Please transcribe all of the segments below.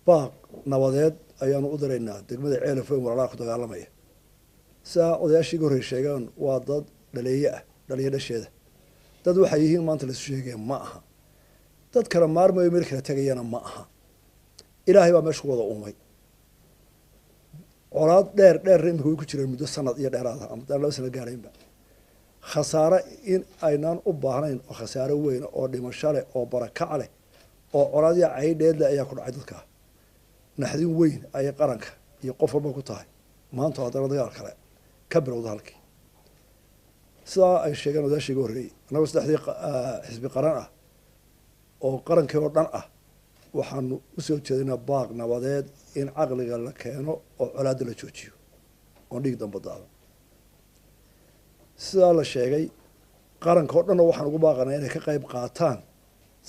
baaq nabadeed ayaanu u diraynaa degmada ceelafweyn walaalaha ku dagaalamaya sidaa odayaashii ka horrey sheegeen waa dad dhaleeye ah dhaliyo dhasheeda dad waxay yihiin maanta laisu sheegaya ma aha dad kala maarmayo meel kala tegayana ma aha ilaahay baa meesha ku wada uumay colaad dheer imika way ku jireen muddo sanad iyo dheeraada ama daan 2 sano gaaraynba khasaare in aynaan u baahnayn oo khasaare weyn oo dhimasho leh oo barakac leh oo colaadya caydheedle ayaa ku dhacay dadka naxdin weyn ayay qaranka iyo qof walba ku tahay maanta haddana dagaal kale ka bilowda halkii sidaa ay sheegeen odaashii ugu horreeyey annagu saddexdii xisbi qaran ah oo qarankii oo dhan ah waxaanu usoo jeedinaa baaq nabadeed in caqliga la keeno oo colaadda la joojiyo oon dhiig damba daado sidaa la sheegay qaranka oo dhanna waxaan ugu baaqanaa inay ka qayb qaataan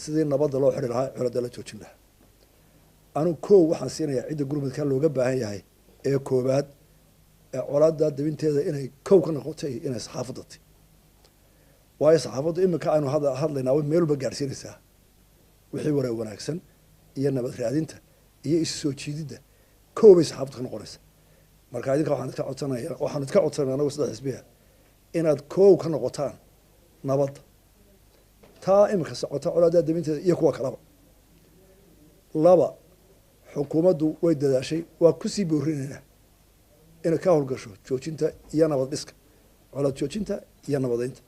sidii nabadda loo xidhi lahaa colaadda la joojin lahaa anigu koow waxaan siinayaa cidda gurmadka looga baahan yahay ee koobaad ee colaadda dabinteeda inay kow ka noqotay inay saxaafadda tahay waayo saxaafaddu iminka aynu hadlaynaa way meel walba gaadhsiinaysaa wixii waraa wanaagsan iyo nabad raadinta iyo isu soo jiididda kow bay saxaafaddu ka noqonaysaa marka idinka waxaan idka codsanaya anagu saddex xisbiya inaad koow ka noqotaan nabadda taa iminka socota colaadda dabinteeda iyo kuwa kaleba laba xukuumaddu way dadaashay waa kusii boorinaynaa inay ka howlgasho joojinta iyo nabad dhiska colaad joojinta iyo nabadeynta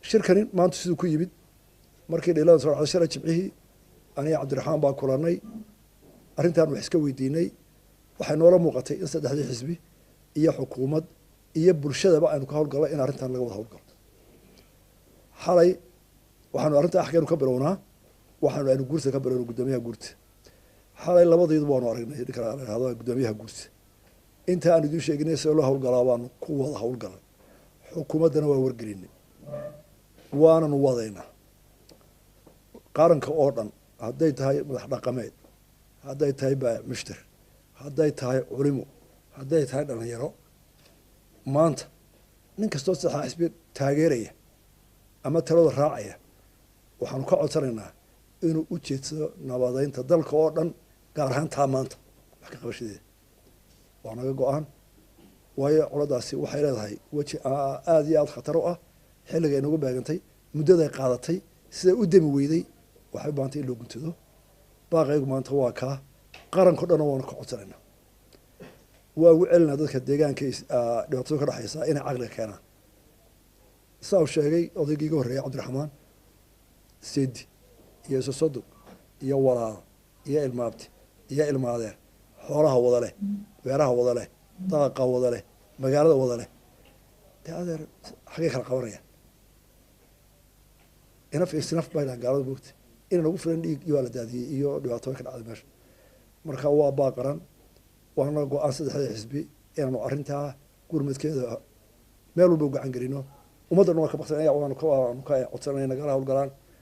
shirkani maanta siduu ku yimid markii dhilada soo dhacday shalay jimcihii aniga cabdiraxmaan baa kulanay arrintaan wax iska weydiinay waxay noola muuqatay in saddexdii xisbi iyo xukuumad iyo bulshadaba aynu ka howlgalno in arrintan laga wada howlgalo xalay waxaanu arrinta axkeenu ka bilownaa waxaanu aynu guurta ka bilowna guddoomiyaha guurta xalay labadaydu waanu aragnay ninka la yidhahdo guddoomiyaha guurta inta aan idiin sheeginay sida loo howlgalaa baanu ku wada howlgalay xukuumaddana waa wargelinay waananu wadaynaa qaranka oo dhan hadday tahay madax dhaqameed hadday tahay mushtar hadday tahay culimo hadday tahay dhalinyaro maanta nin kastoo saddexdaa xisbi taageeraya ama talada raacaya waxaanu ka codsanaynaa inuu u jeedsado nabadeynta dalka oo dhan gaar ahaan taa maanta wax ka qabashadeeda waa naga go-aan waayo coladaasi waxay leedahay weji aada iyo aada khatar u ah xilliga inagu baagantay muddaday qaadatay siday u demi weyday waxay u baahantay in loo guntado baaqaygu maanta waa kaa qaranko dhanna waanu ka codsanaynaa waa ugu celinaa dadka deegaanka dhibaatada ka dhexaysa inay caqliga keenaan saa uu sheegay odaygii iga horreeyay cabdiraxmaan sedi iyo isosodog iyo walaalo iyo ilmaabti iyo ilmaadeer xoolaha wada leh beeraha wada leh daaqa wada leh magaalada wada leh dee adeer xaggay kala qabanayaan inaf iyo sinaf bay dhahan gaalada moogta ina nagu filan dhiig iyo waa la daadiyey iyo dhibaatooyin ka dhacday meesha marka waa baaqaran waana go-aan saddexda xisbi inaanu arrintaa gurmadkeeda meel walba u gacan gelino ummadda dhan waa ka baksan waanu ka codsanay nagala howlgalaan